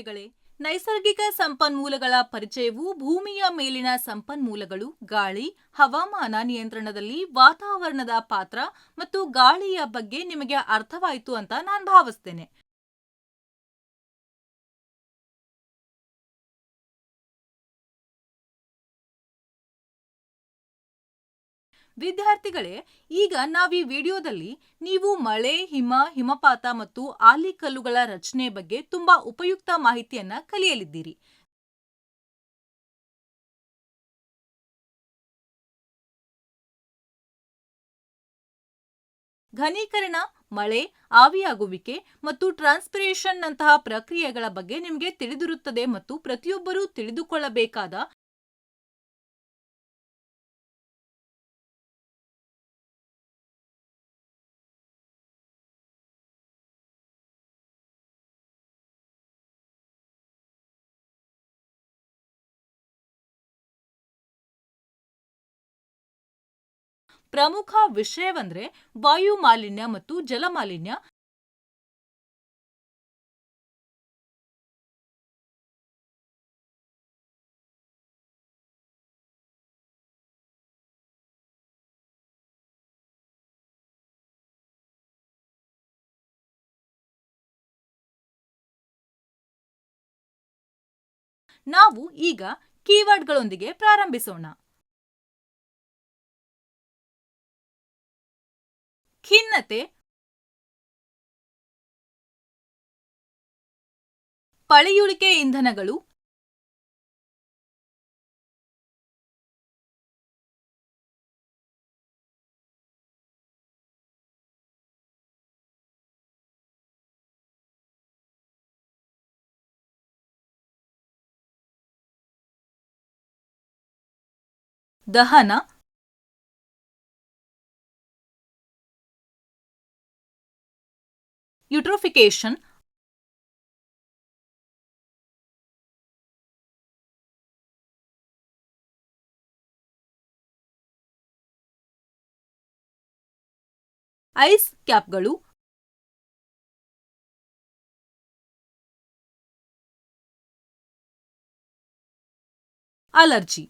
ವಿದ್ಯಾರ್ಥಿಗಳೇ, ನೈಸರ್ಗಿಕ ಸಂಪನ್ಮೂಲಗಳ ಪರಿಚಯವು ಭೂಮಿಯ ಮೇಲಿನ ಸಂಪನ್ಮೂಲಗಳು, ಗಾಳಿ, ಹವಾಮಾನ ನಿಯಂತ್ರಣದಲ್ಲಿ ವಾತಾವರಣದ ಪಾತ್ರ ಮತ್ತು ಗಾಳಿಯ ಬಗ್ಗೆ ನಿಮಗೆ ಅರ್ಥವಾಯಿತು ಅಂತ ನಾನು ಭಾವಿಸ್ತೇನೆ. ವಿದ್ಯಾರ್ಥಿಗಳೇ, ಈಗ ನಾವೀ ವಿಡಿಯೋದಲ್ಲಿ ನೀವು ಮಳೆ, ಹಿಮಪಾತ ಮತ್ತು ಆಲಿಕಲ್ಲುಗಳ ರಚನೆ ಬಗ್ಗೆ ತುಂಬಾ ಉಪಯುಕ್ತ ಮಾಹಿತಿಯನ್ನ ಕಲಿಯಲಿದ್ದೀರಿ. ಘನೀಕರಣ, ಮಳೆ, ಆವಿಯಾಗುವಿಕೆ ಮತ್ತು ಟ್ರಾನ್ಸ್ಪಿರೇಷನ್ ನಂತಹ ಪ್ರಕ್ರಿಯೆಗಳ ಬಗ್ಗೆ ನಿಮಗೆ ತಿಳಿದಿರುತ್ತದೆ ಮತ್ತು ಪ್ರತಿಯೊಬ್ಬರೂ ತಿಳಿದುಕೊಳ್ಳಬೇಕಾದ ಪ್ರಮುಖ ವಿಷಯವೆಂದರೆ ವಾಯು ಮಾಲಿನ್ಯ ಮತ್ತು ಜಲ ಮಾಲಿನ್ಯ. ನಾವು ಈಗ ಕೀವರ್ಡ್ಗಳೊಂದಿಗೆ ಪ್ರಾರಂಭಿಸೋಣ. ಖಿನ್ನತೆ, ಪಳೆಯುಳಿಕೆ ಇಂಧನಗಳು, ದಹನ, ಯುಟ್ರೋಫಿಕೇಶನ್, ಐಸ್ ಕ್ಯಾಪ್ಗಳು, ಅಲರ್ಜಿ.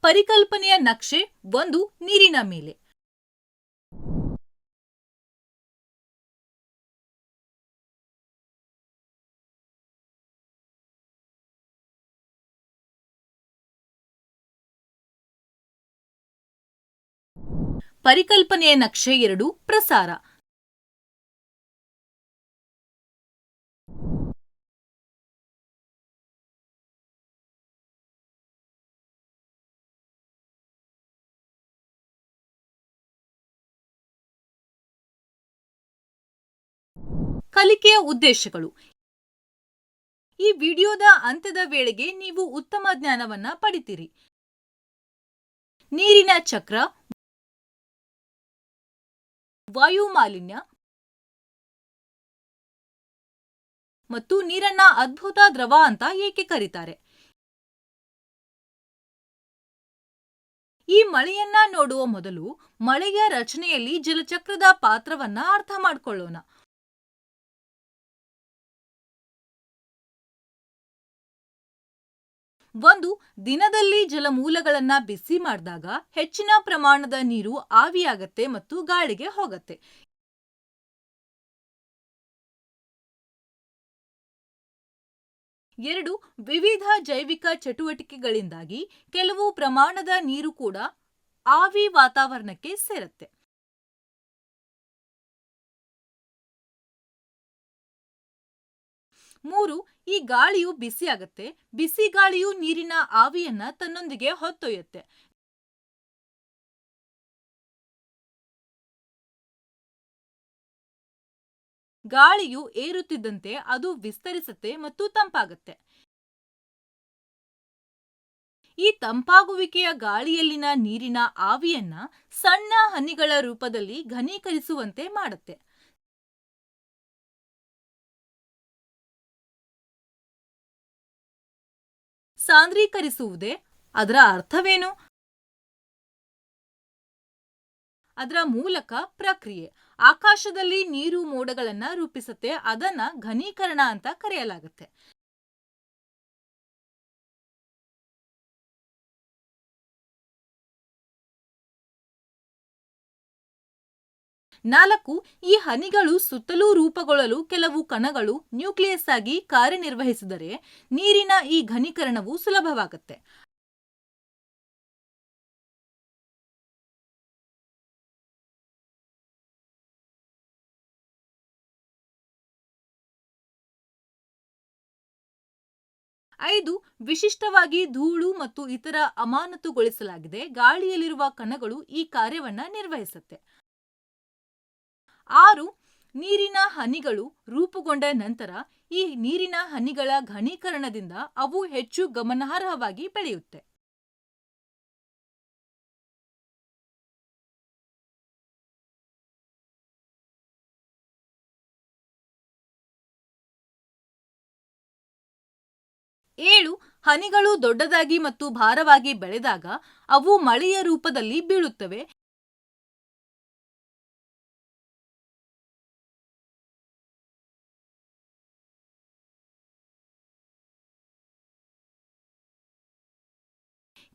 ಪರಿಕಲ್ಪನೆಯ ನಕ್ಷೆ 1, ನೀರಿನ ಮೇಲೆ. ಪರಿಕಲ್ಪನೆಯ ನಕ್ಷೆ 2, ಪ್ರಸಾರ. ಕಲಿಕೆಯ ಉದ್ದೇಶಗಳು. ಈ ವಿಡಿಯೋದ ಅಂತ್ಯದ ವೇಳೆಗೆ ನೀವು ಉತ್ತಮ ಜ್ಞಾನವನ್ನ ಪಡಿತೀರಿ. ನೀರಿನ ಚಕ್ರ, ವಾಯು ಮಾಲಿನ್ಯ ಮತ್ತು ನೀರನ್ನ ಅದ್ಭುತ ದ್ರವ ಅಂತ ಏಕೆ ಕರೀತಾರೆ? ಈ ಮಳೆಯನ್ನ ನೋಡುವ ಮೊದಲು ಮಳೆಯ ರಚನೆಯಲ್ಲಿ ಜಲಚಕ್ರದ ಪಾತ್ರವನ್ನ ಅರ್ಥ ಮಾಡಿಕೊಳ್ಳೋಣ. ಒಂದು ದಿನದಲ್ಲಿ ಜಲಮೂಲಗಳನ್ನ ಬಿಸಿ ಮಾಡಿದಾಗ ಹೆಚ್ಚಿನ ಪ್ರಮಾಣದ ನೀರು ಆವಿಯಾಗತ್ತೆ ಮತ್ತು ಗಾಳಿಗೆ ಹೋಗತ್ತೆ. ಎರಡು, ವಿವಿಧ ಜೈವಿಕ ಚಟುವಟಿಕೆಗಳಿಂದಾಗಿ ಕೆಲವು ಪ್ರಮಾಣದ ನೀರು ಕೂಡ ಆವಿ ವಾತಾವರಣಕ್ಕೆ ಸೇರತ್ತೆ. 3, ಈ ಗಾಳಿಯು ಬಿಸಿಯಾಗತ್ತೆ. ಬಿಸಿ ಗಾಳಿಯು ನೀರಿನ ಆವಿಯನ್ನ ತನ್ನೊಂದಿಗೆ ಹೊತ್ತೊಯ್ಯುತ್ತೆ. ಗಾಳಿಯು ಏರುತ್ತಿದ್ದಂತೆ ಅದು ವಿಸ್ತರಿಸುತ್ತೆ ಮತ್ತು ತಂಪಾಗುತ್ತೆ. ಈ ತಂಪಾಗುವಿಕೆಯ ಗಾಳಿಯಲ್ಲಿನ ನೀರಿನ ಆವಿಯನ್ನ ಸಣ್ಣ ಹನಿಗಳ ರೂಪದಲ್ಲಿ ಘನೀಕರಿಸುವಂತೆ ಮಾಡುತ್ತೆ. ಸಾಂದ್ರೀಕರಿಸುವುದೇ ಅದರ ಅರ್ಥವೇನು? ಅದರ ಮೂಲಕ ಪ್ರಕ್ರಿಯೆ. ಆಕಾಶದಲ್ಲಿ ನೀರು ಮೋಡಗಳನ್ನ ರೂಪಿಸುತ್ತೆ, ಅದನ್ನ ಘನೀಕರಣ ಅಂತ ಕರೆಯಲಾಗುತ್ತೆ. 4. ಈ ಹನಿಗಳು ಸುತ್ತಲೂ ರೂಪುಗೊಳ್ಳಲು ಕೆಲವು ಕಣಗಳು ನ್ಯೂಕ್ಲಿಯಸ್ ಆಗಿ ಕಾರ್ಯನಿರ್ವಹಿಸಿದರೆ ನೀರಿನ ಈ ಘನೀಕರಣವು ಸುಲಭವಾಗುತ್ತೆ. 5. ವಿಶಿಷ್ಟವಾಗಿ ಧೂಳು ಮತ್ತು ಇತರ ಅಮಾನತುಗೊಳಿಸಲಾಗಿದೆ ಗಾಳಿಯಲ್ಲಿರುವ ಕಣಗಳು ಈ ಕಾರ್ಯವನ್ನ ನಿರ್ವಹಿಸುತ್ತೆ. 6. ನೀರಿನ ಹನಿಗಳು ರೂಪುಗೊಂಡ ನಂತರ ಈ ನೀರಿನ ಹನಿಗಳ ಘನೀಕರಣದಿಂದ ಅವು ಹೆಚ್ಚು ಗಮನಾರ್ಹವಾಗಿ ಬೆಳೆಯುತ್ತೆ. 7. ಹನಿಗಳು ದೊಡ್ಡದಾಗಿ ಮತ್ತು ಭಾರವಾಗಿ ಬೆಳೆದಾಗ ಅವು ಮಳೆಯ ರೂಪದಲ್ಲಿ ಬೀಳುತ್ತವೆ.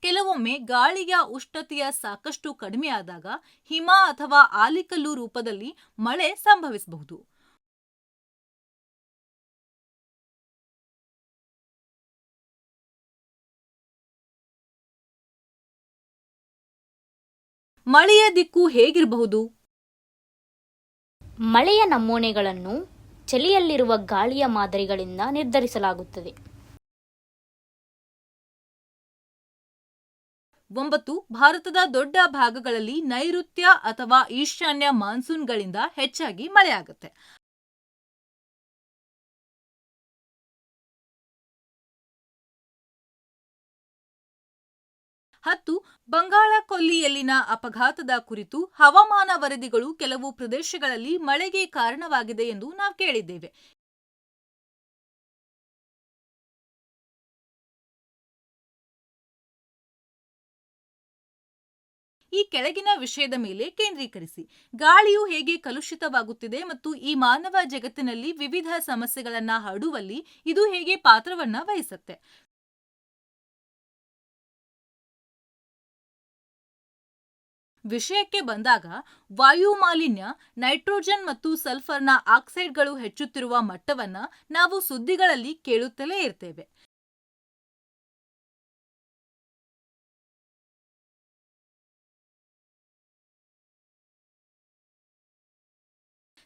ಕೆಲವೊಮ್ಮೆ ಗಾಳಿಯ ಉಷ್ಣತೆಯ ಸಾಕಷ್ಟು ಕಡಿಮೆಯಾದಾಗ ಹಿಮ ಅಥವಾ ಆಲಿಕಲ್ಲು ರೂಪದಲ್ಲಿ ಮಳೆ ಸಂಭವಿಸಬಹುದು. ಮಳೆಯ ದಿಕ್ಕು ಹೇಗಿರಬಹುದು? ಮಳೆಯ ನಮೂನೆಗಳನ್ನು ಚಳಿಯಲ್ಲಿರುವ ಗಾಳಿಯ ಮಾದರಿಗಳಿಂದ ನಿರ್ಧರಿಸಲಾಗುತ್ತದೆ. 9. ಭಾರತದ ದೊಡ್ಡ ಭಾಗಗಳಲ್ಲಿ ನೈಋತ್ಯ ಅಥವಾ ಈಶಾನ್ಯ ಮಾನ್ಸೂನ್ಗಳಿಂದ ಹೆಚ್ಚಾಗಿ ಮಳೆಯಾಗುತ್ತೆ. 10. ಬಂಗಾಳ ಕೊಲ್ಲಿಯಲ್ಲಿನ ಅಪಘಾತದ ಕುರಿತು ಹವಾಮಾನ ವರದಿಗಳು ಕೆಲವು ಪ್ರದೇಶಗಳಲ್ಲಿ ಮಳೆಗೆ ಕಾರಣವಾಗಿದೆ ಎಂದು ನಾವು ಕೇಳಿದ್ದೇವೆ. ಈ ಕೆಳಗಿನ ವಿಷಯದ ಮೇಲೆ ಕೇಂದ್ರೀಕರಿಸಿ. ಗಾಳಿಯು ಹೇಗೆ ಕಲುಷಿತವಾಗುತ್ತಿದೆ ಮತ್ತು ಈ ಮಾನವ ಜಗತ್ತಿನಲ್ಲಿ ವಿವಿಧ ಸಮಸ್ಯೆಗಳನ್ನು ಹರಡುವಲ್ಲಿ ಇದು ಹೇಗೆ ಪಾತ್ರವನ್ನ ವಹಿಸುತ್ತೆ. ವಿಷಯಕ್ಕೆ ಬಂದಾಗ ವಾಯು ಮಾಲಿನ್ಯ, ನೈಟ್ರೋಜನ್ ಮತ್ತು ಸಲ್ಫರ್ನ ಆಕ್ಸೈಡ್ಗಳು ಹೆಚ್ಚುತ್ತಿರುವ ಮಟ್ಟವನ್ನ ನಾವು ಸುದ್ದಿಗಳಲ್ಲಿ ಕೇಳುತ್ತಲೇ ಇರ್ತೇವೆ.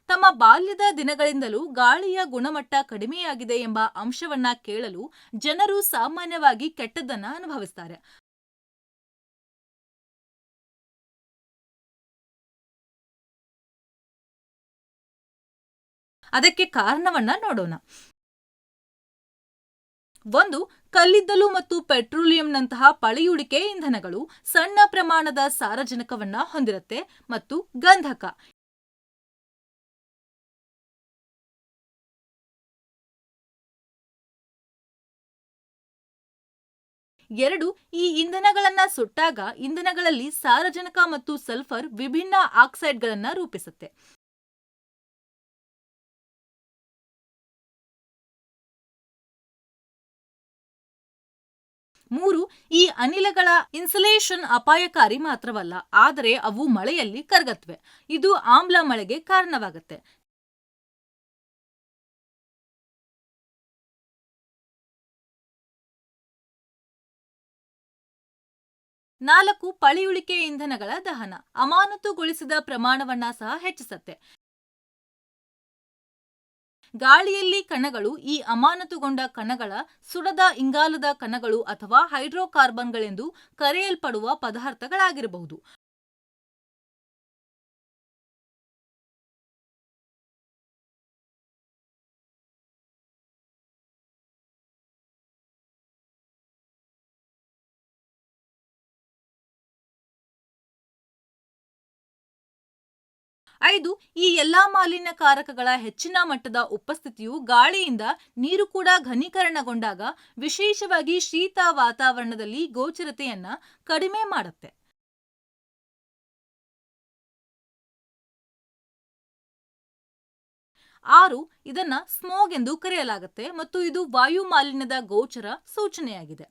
ತಮ್ಮ ಬಾಲ್ಯದ ದಿನಗಳಿಂದಲೂ ಗಾಳಿಯ ಗುಣಮಟ್ಟ ಕಡಿಮೆಯಾಗಿದೆ ಎಂಬ ಅಂಶವನ್ನ ಕೇಳಲು ಜನರು ಸಾಮಾನ್ಯವಾಗಿ ಕೆಟ್ಟದ್ದನ್ನ ಅನುಭವಿಸ್ತಾರೆ. ಅದಕ್ಕೆ ಕಾರಣವನ್ನ ನೋಡೋಣ. 1. ಕಲ್ಲಿದ್ದಲು ಮತ್ತು ಪೆಟ್ರೋಲಿಯಂನಂತಹ ಪಳೆಯುಳಿಕೆ ಇಂಧನಗಳು ಸಣ್ಣ ಪ್ರಮಾಣದ ಸಾರಜನಕವನ್ನ ಹೊಂದಿರುತ್ತೆ ಮತ್ತು ಗಂಧಕ. 2. ಈ ಇಂಧನಗಳನ್ನ ಸುಟ್ಟಾಗ ಇಂಧನಗಳಲ್ಲಿ ಸಾರಜನಕ ಮತ್ತು ಸಲ್ಫರ್ ವಿಭಿನ್ನ ಆಕ್ಸೈಡ್ಗಳನ್ನ ರೂಪಿಸುತ್ತೆ. 3. ಈ ಅನಿಲಗಳ ಇನ್ಸುಲೇಷನ್ ಅಪಾಯಕಾರಿ ಮಾತ್ರವಲ್ಲ, ಆದರೆ ಅವು ಮಳೆಯಲ್ಲಿ ಕರಗತ್ವೆ. ಇದು ಆಮ್ಲ ಮಳೆಗೆ ಕಾರಣವಾಗುತ್ತೆ. 4. ಪಳೆಯುಳಿಕೆ ಇಂಧನಗಳ ದಹನ ಅಮಾನತುಗೊಳಿಸಿದ ಪ್ರಮಾಣವನ್ನ ಸಹ ಹೆಚ್ಚಿಸುತ್ತೆ. ಗಾಳಿಯಲ್ಲಿ ಕಣಗಳು ಈ ಅಮಾನತುಗೊಂಡ ಕಣಗಳ ಸುಡದ ಇಂಗಾಲದ ಕಣಗಳು ಅಥವಾ ಹೈಡ್ರೋಕಾರ್ಬನ್ಗಳೆಂದು ಕರೆಯಲ್ಪಡುವ ಪದಾರ್ಥಗಳಾಗಿರಬಹುದು. ಐದು, ಈ ಎಲ್ಲಾ ಮಾಲಿನ್ಯಕಾರಕಗಳ ಹೆಚ್ಚಿನ ಮಟ್ಟದ ಉಪಸ್ಥಿತಿಯು ಗಾಳಿಯಿಂದ ನೀರು ಕೂಡ ಘನೀಕರಣಗೊಂಡಾಗ ವಿಶೇಷವಾಗಿ ಶೀತ ವಾತಾವರಣದಲ್ಲಿ ಗೋಚರತೆಯನ್ನ ಕಡಿಮೆ ಮಾಡುತ್ತೆ. 6 ಇದನ್ನ ಸ್ಮೋಗ್ ಎಂದು ಕರೆಯಲಾಗುತ್ತೆ ಮತ್ತು ಇದು ವಾಯು ಮಾಲಿನ್ಯದ ಗೋಚರ ಸೂಚನೆಯಾಗಿದೆ.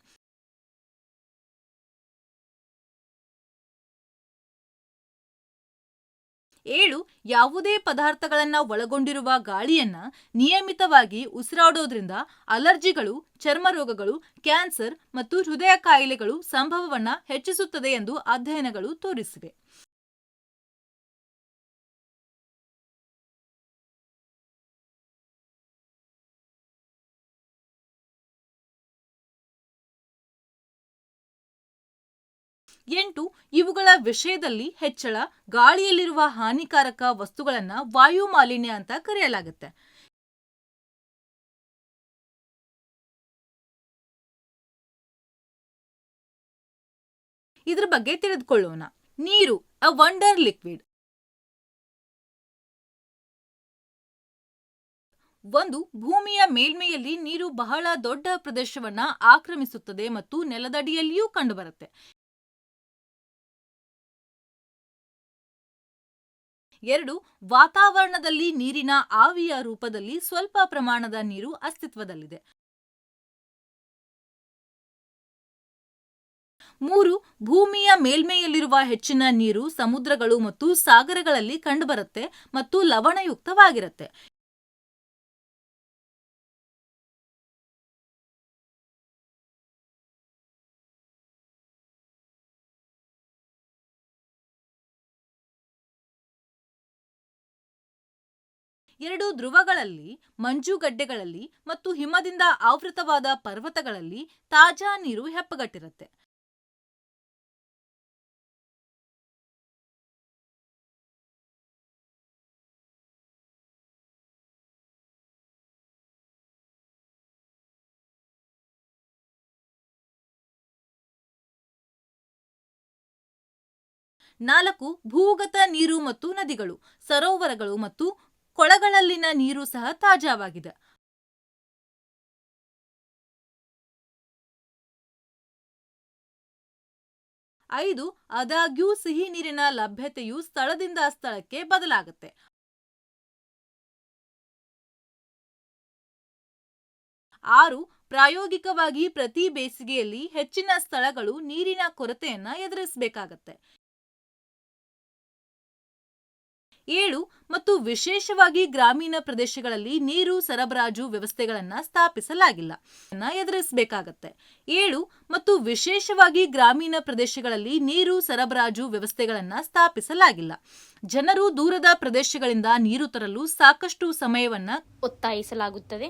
7 ಯಾವುದೇ ಪದಾರ್ಥಗಳನ್ನ ಒಳಗೊಂಡಿರುವ ಗಾಳಿಯನ್ನ ನಿಯಮಿತವಾಗಿ ಉಸಿರಾಡೋದ್ರಿಂದ ಅಲರ್ಜಿಗಳು, ಚರ್ಮ ರೋಗಗಳು, ಕ್ಯಾನ್ಸರ್ ಮತ್ತು ಹೃದಯ ಕಾಯಿಲೆಗಳು ಸಂಭವವನ್ನ ಹೆಚ್ಚಿಸುತ್ತದೆ ಎಂದು ಅಧ್ಯಯನಗಳು ತೋರಿಸಿವೆ. ಎಂಟು ಇವುಗಳ ವಿಷಯದಲ್ಲಿ ಹೆಚ್ಚಳ ಗಾಳಿಯಲ್ಲಿರುವ ಹಾನಿಕಾರಕ ವಸ್ತುಗಳನ್ನ ವಾಯು ಮಾಲಿನ್ಯ ಅಂತ ಕರೆಯಲಾಗುತ್ತೆ. ಇದ್ರ ಬಗ್ಗೆ ತಿಳಿದುಕೊಳ್ಳೋಣ. ನೀರು ಅ ವಂಡರ್ ಲಿಕ್ವಿಡ್. ಒಂದು ಭೂಮಿಯ ಮೇಲ್ಮೈಯಲ್ಲಿ ನೀರು ಬಹಳ ದೊಡ್ಡ ಪ್ರದೇಶವನ್ನ ಆಕ್ರಮಿಸುತ್ತದೆ ಮತ್ತು ನೆಲದಡಿಯಲ್ಲಿಯೂ ಕಂಡುಬರುತ್ತೆ. 2 ವಾತಾವರಣದಲ್ಲಿ ನೀರಿನ ಆವಿಯ ರೂಪದಲ್ಲಿ ಸ್ವಲ್ಪ ಪ್ರಮಾಣದ ನೀರು ಅಸ್ತಿತ್ವದಲ್ಲಿದೆ. 3 ಭೂಮಿಯ ಮೇಲ್ಮೈಯಲ್ಲಿರುವ ಹೆಚ್ಚಿನ ನೀರು ಸಮುದ್ರಗಳು ಮತ್ತು ಸಾಗರಗಳಲ್ಲಿ ಕಂಡುಬರುತ್ತೆ ಮತ್ತು ಲವಣಯುಕ್ತವಾಗಿರುತ್ತೆ. 2 ಧ್ರುವಗಳಲ್ಲಿ, ಮಂಜುಗಡ್ಡೆಗಳಲ್ಲಿ ಮತ್ತು ಹಿಮದಿಂದ ಆವೃತವಾದ ಪರ್ವತಗಳಲ್ಲಿ ತಾಜಾ ನೀರು ಹೆಪ್ಪುಗಟ್ಟಿರುತ್ತೆ. ನಾಲ್ಕು ಭೂಗತ ನೀರು ಮತ್ತು ನದಿಗಳು, ಸರೋವರಗಳು ಮತ್ತು ಕೊಳಗಳಲ್ಲಿನ ನೀರು ಸಹ ತಾಜಾವಾಗಿದೆ. 5 ಆದಾಗ್ಯೂ ಸಿಹಿ ನೀರಿನ ಲಭ್ಯತೆಯು ಸ್ಥಳದಿಂದ ಸ್ಥಳಕ್ಕೆ ಬದಲಾಗುತ್ತೆ. 6 ಪ್ರಾಯೋಗಿಕವಾಗಿ ಪ್ರತಿ ಬೇಸಿಗೆಯಲ್ಲಿ ಹೆಚ್ಚಿನ ಸ್ಥಳಗಳು ನೀರಿನ ಕೊರತೆಯನ್ನ ಎದುರಿಸಬೇಕಾಗತ್ತೆ. 7 ಮತ್ತು ವಿಶೇಷವಾಗಿ ಗ್ರಾಮೀಣ ಪ್ರದೇಶಗಳಲ್ಲಿ ನೀರು ಸರಬರಾಜು ವ್ಯವಸ್ಥೆಗಳನ್ನು ಸ್ಥಾಪಿಸಲಾಗಿಲ್ಲ. 7 ಮತ್ತು ವಿಶೇಷವಾಗಿ ಗ್ರಾಮೀಣ ಪ್ರದೇಶಗಳಲ್ಲಿ ನೀರು ಸರಬರಾಜು ವ್ಯವಸ್ಥೆಗಳನ್ನು ಸ್ಥಾಪಿಸಲಾಗಿಲ್ಲ. ಜನರು ದೂರದ ಪ್ರದೇಶಗಳಿಂದ ನೀರು ತರಲು ಸಾಕಷ್ಟು ಸಮಯವನ್ನ ಒತ್ತಾಯಿಸಲಾಗುತ್ತದೆ.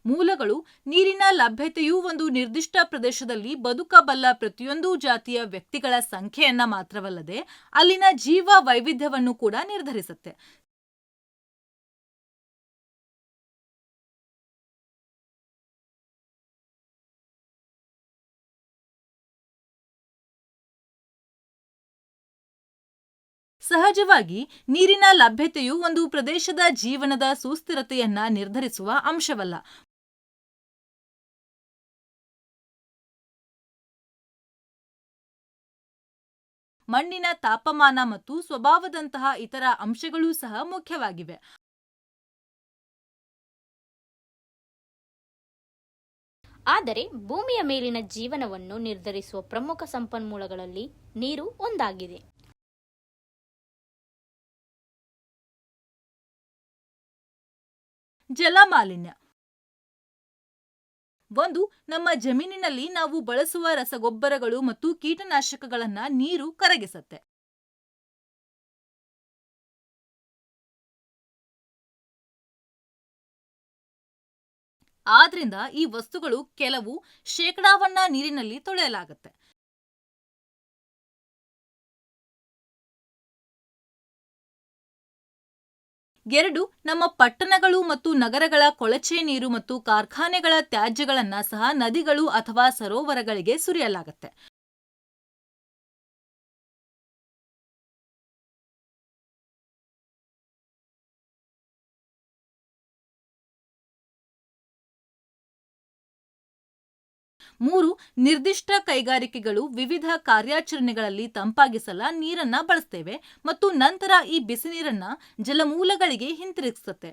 ಮೂಲಗಳು ನೀರಿನ ಲಭ್ಯತೆಯು ಒಂದು ನಿರ್ದಿಷ್ಟ ಪ್ರದೇಶದಲ್ಲಿ ಬದುಕಬಲ್ಲ ಪ್ರತಿಯೊಂದು ಜಾತಿಯ ವ್ಯಕ್ತಿಗಳ ಸಂಖ್ಯೆಯನ್ನ ಮಾತ್ರವಲ್ಲದೆ ಅಲ್ಲಿನ ಜೀವ ವೈವಿಧ್ಯವನ್ನು ಕೂಡ ನಿರ್ಧರಿಸುತ್ತೆ. ಸಹಜವಾಗಿ ನೀರಿನ ಲಭ್ಯತೆಯು ಒಂದು ಪ್ರದೇಶದ ಜೀವನದ ಸುಸ್ಥಿರತೆಯನ್ನ ನಿರ್ಧರಿಸುವ ಅಂಶವಲ್ಲ. ಮಣ್ಣಿನ ತಾಪಮಾನ ಮತ್ತು ಸ್ವಭಾವದಂತಹ ಇತರ ಅಂಶಗಳೂ ಸಹ ಮುಖ್ಯವಾಗಿವೆ. ಆದರೆ ಭೂಮಿಯ ಮೇಲಿನ ಜೀವನವನ್ನು ನಿರ್ಧರಿಸುವ ಪ್ರಮುಖ ಸಂಪನ್ಮೂಲಗಳಲ್ಲಿ ನೀರು ಒಂದಾಗಿದೆ. ಜಲಮಾಲಿನ್ಯ. ಒಂದು, ನಮ್ಮ ಜಮೀನಿನಲ್ಲಿ ನಾವು ಬಳಸುವ ರಸಗೊಬ್ಬರಗಳು ಮತ್ತು ಕೀಟನಾಶಕಗಳನ್ನ ನೀರು ಕರಗಿಸುತ್ತೆ. ಆದ್ರಿಂದ ಈ ವಸ್ತುಗಳು ಕೆಲವು ಶೇಕಡಾವನ್ನ ನೀರಿನಲ್ಲಿ ತೊಳೆಯಲಾಗುತ್ತೆ. 2, ನಮ್ಮ ಪಟ್ಟಣಗಳು ಮತ್ತು ನಗರಗಳ ಕೊಳಚೆ ನೀರು ಮತ್ತು ಕಾರ್ಖಾನೆಗಳ ತ್ಯಾಜ್ಯಗಳನ್ನ ಸಹ ನದಿಗಳು ಅಥವಾ ಸರೋವರಗಳಿಗೆ ಸುರಿಯಲಾಗುತ್ತೆ. 3. ನಿರ್ದಿಷ್ಟ ಕೈಗಾರಿಕೆಗಳು ವಿವಿಧ ಕಾರ್ಯಾಚರಣೆಗಳಲ್ಲಿ ತಂಪಾಗಿಸಲು ನೀರನ್ನ ಬಳಸ್ತೇವೆ ಮತ್ತು ನಂತರ ಈ ಬಿಸಿ ನೀರನ್ನ ಜಲಮೂಲಗಳಿಗೆ ಹಿಂತಿರುಗಿಸುತ್ತೆ.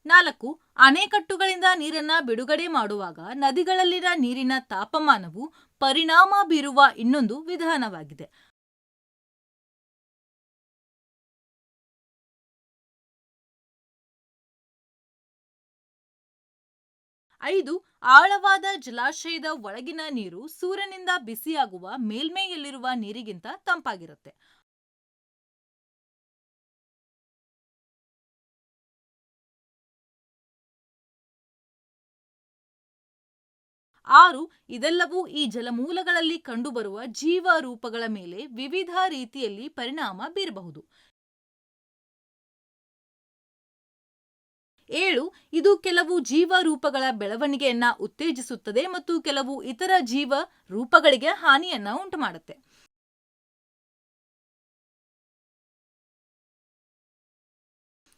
4. ಅಣೆಕಟ್ಟುಗಳಿಂದ ನೀರನ್ನ ಬಿಡುಗಡೆ ಮಾಡುವಾಗ ನದಿಗಳಲ್ಲಿನ ನೀರಿನ ತಾಪಮಾನವು ಪರಿಣಾಮ ಬೀರುವ ಇನ್ನೊಂದು ವಿಧಾನವಾಗಿದೆ. 5. ಆಳವಾದ ಜಲಾಶಯದ ಒಳಗಿನ ನೀರು ಸೂರ್ಯನಿಂದ ಬಿಸಿಯಾಗುವ ಮೇಲ್ಮೈಯಲ್ಲಿರುವ ನೀರಿಗಿಂತ ತಂಪಾಗಿರುತ್ತೆ. 6. ಇದೆಲ್ಲವೂ ಈ ಜಲಮೂಲಗಳಲ್ಲಿ ಕಂಡುಬರುವ ಜೀವರೂಪಗಳ ಮೇಲೆ ವಿವಿಧ ರೀತಿಯಲ್ಲಿ ಪರಿಣಾಮ ಬೀರಬಹುದು. 7. ಇದು ಕೆಲವು ಜೀವರೂಪಗಳ ಬೆಳವಣಿಗೆಯನ್ನ ಉತ್ತೇಜಿಸುತ್ತದೆ ಮತ್ತು ಕೆಲವು ಇತರ ಜೀವ ರೂಪಗಳಿಗೆ ಹಾನಿಯನ್ನ ಉಂಟುಮಾಡುತ್ತೆ.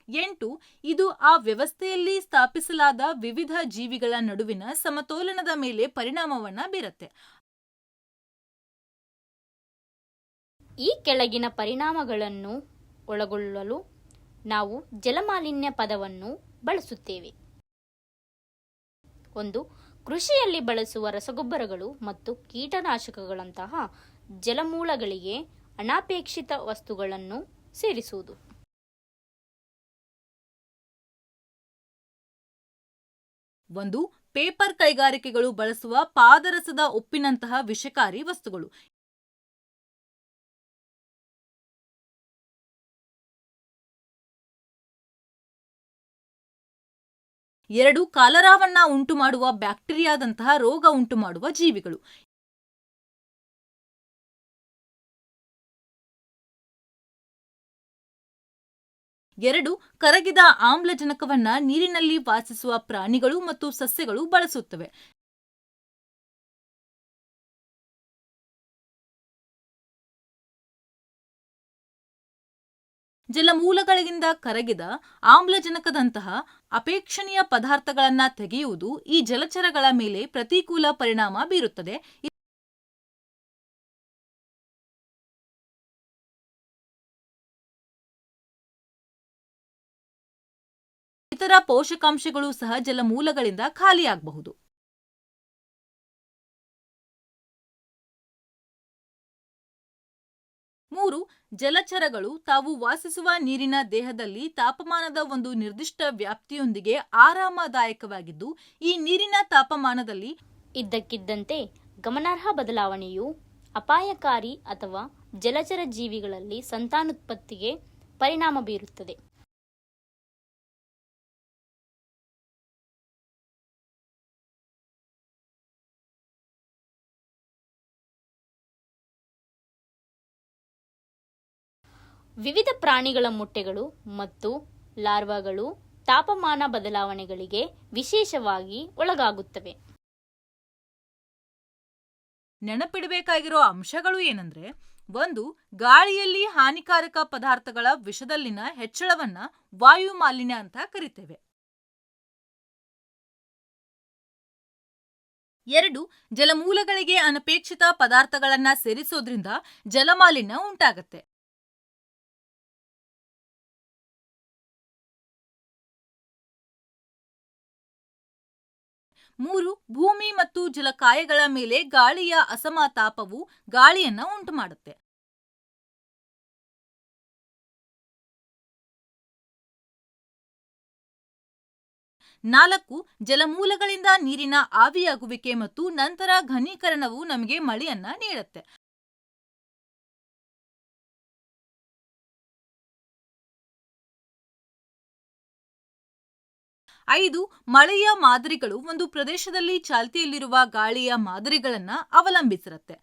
8. ಇದು ಆ ವ್ಯವಸ್ಥೆಯಲ್ಲಿ ಸ್ಥಾಪಿಸಲಾದ ವಿವಿಧ ಜೀವಿಗಳ ನಡುವಿನ ಸಮತೋಲನದ ಮೇಲೆ ಪರಿಣಾಮವನ್ನ ಬೀರುತ್ತೆ. ಈ ಕೆಳಗಿನ ಪರಿಣಾಮಗಳನ್ನು ಒಳಗೊಳ್ಳಲು ನಾವು ಜಲಮಾಲಿನ್ಯ ಪದವನ್ನು ಬಳಸುತ್ತೇವೆ. 1. ಕೃಷಿಯಲ್ಲಿ ಬಳಸುವ ರಸಗೊಬ್ಬರಗಳು ಮತ್ತು ಕೀಟನಾಶಕಗಳಂತಹ ಜಲಮೂಲಗಳಿಗೆ ಅನಪೇಕ್ಷಿತ ವಸ್ತುಗಳನ್ನು ಸೇರಿಸುವುದು. 1. ಪೇಪರ್ ಕೈಗಾರಿಕೆಗಳು ಬಳಸುವ ಪಾದರಸದ ಉಪ್ಪಿನಂತಹ ವಿಷಕಾರಿ ವಸ್ತುಗಳು. 2. ಕಾಲರಾವನ್ನ ಉಂಟುಮಾಡುವ ಬ್ಯಾಕ್ಟೀರಿಯಾದಂತಹ ರೋಗ ಉಂಟುಮಾಡುವ ಜೀವಿಗಳು. 2. ಕರಗಿದ ಆಮ್ಲಜನಕವನ್ನ ನೀರಿನಲ್ಲಿ ವಾಸಿಸುವ ಪ್ರಾಣಿಗಳು ಮತ್ತು ಸಸ್ಯಗಳು ಬಳಸುತ್ತವೆ. 3. ಜಲಮೂಲಗಳಿಂದ ಕರಗಿದ ಆಮ್ಲಜನಕದಂತಹ ಅಪೇಕ್ಷಣೀಯ ಪದಾರ್ಥಗಳನ್ನು ತೆಗೆಯುವುದು ಈ ಜಲಚರಗಳ ಮೇಲೆ ಪ್ರತಿಕೂಲ ಪರಿಣಾಮ ಬೀರುತ್ತದೆ. ಇತರ ಪೋಷಕಾಂಶಗಳು ಸಹ ಜಲಮೂಲಗಳಿಂದ ಖಾಲಿಯಾಗಬಹುದು. 3. ಜಲಚರಗಳು ತಾವು ವಾಸಿಸುವ ನೀರಿನ ದೇಹದಲ್ಲಿ ತಾಪಮಾನದ ಒಂದು ನಿರ್ದಿಷ್ಟ ವ್ಯಾಪ್ತಿಯೊಂದಿಗೆ ಆರಾಮದಾಯಕವಾಗಿದ್ದು, ಈ ನೀರಿನ ತಾಪಮಾನದಲ್ಲಿ ಇದ್ದಕ್ಕಿದ್ದಂತೆ ಗಮನಾರ್ಹ ಬದಲಾವಣೆಯು ಅಪಾಯಕಾರಿ ಅಥವಾ ಜಲಚರ ಜೀವಿಗಳಲ್ಲಿ ಸಂತಾನೋತ್ಪತ್ತಿಗೆ ಪರಿಣಾಮ ಬೀರುತ್ತದೆ. ವಿವಿಧ ಪ್ರಾಣಿಗಳ ಮೊಟ್ಟೆಗಳು ಮತ್ತು ಲಾರ್ವಾಗಳು ತಾಪಮಾನ ಬದಲಾವಣೆಗಳಿಗೆ ವಿಶೇಷವಾಗಿ ಒಳಗಾಗುತ್ತವೆ. ನೆನಪಿಡಬೇಕಾಗಿರೋ ಅಂಶಗಳು ಏನಂದ್ರೆ, 1. ಗಾಳಿಯಲ್ಲಿ ಹಾನಿಕಾರಕ ಪದಾರ್ಥಗಳ ವಿಷದಲ್ಲಿನ ಹೆಚ್ಚಳವನ್ನ ವಾಯು ಮಾಲಿನ್ಯ ಅಂತ ಕರಿತೇವೆ. 2. ಜಲಮೂಲಗಳಿಗೆ ಅನಪೇಕ್ಷಿತ ಪದಾರ್ಥಗಳನ್ನ ಸೇರಿಸೋದ್ರಿಂದ ಜಲಮಾಲಿನ್ಯ ಉಂಟಾಗತ್ತೆ. 3. ಭೂಮಿ ಮತ್ತು ಜಲಕಾಯಗಳ ಮೇಲೆ ಗಾಳಿಯ ಅಸಮತಾಪವು ಗಾಳಿಯನ್ನ ಉಂಟುಮಾಡುತ್ತೆ. 4. ಜಲಮೂಲಗಳಿಂದ ನೀರಿನ ಆವಿಯಾಗುವಿಕೆ ಮತ್ತು ನಂತರ ಘನೀಕರಣವು ನಮಗೆ ಮಳೆಯನ್ನ ನೀಡುತ್ತೆ. 5. ಮಳೆಯ ಮಾದರಿಗಳು ಒಂದು ಪ್ರದೇಶದಲ್ಲಿ ಚಾಲ್ತಿಯಲ್ಲಿರುವ ಗಾಳಿಯ ಮಾದರಿಗಳನ್ನ ಅವಲಂಬಿಸಿರುತ್ತೆ.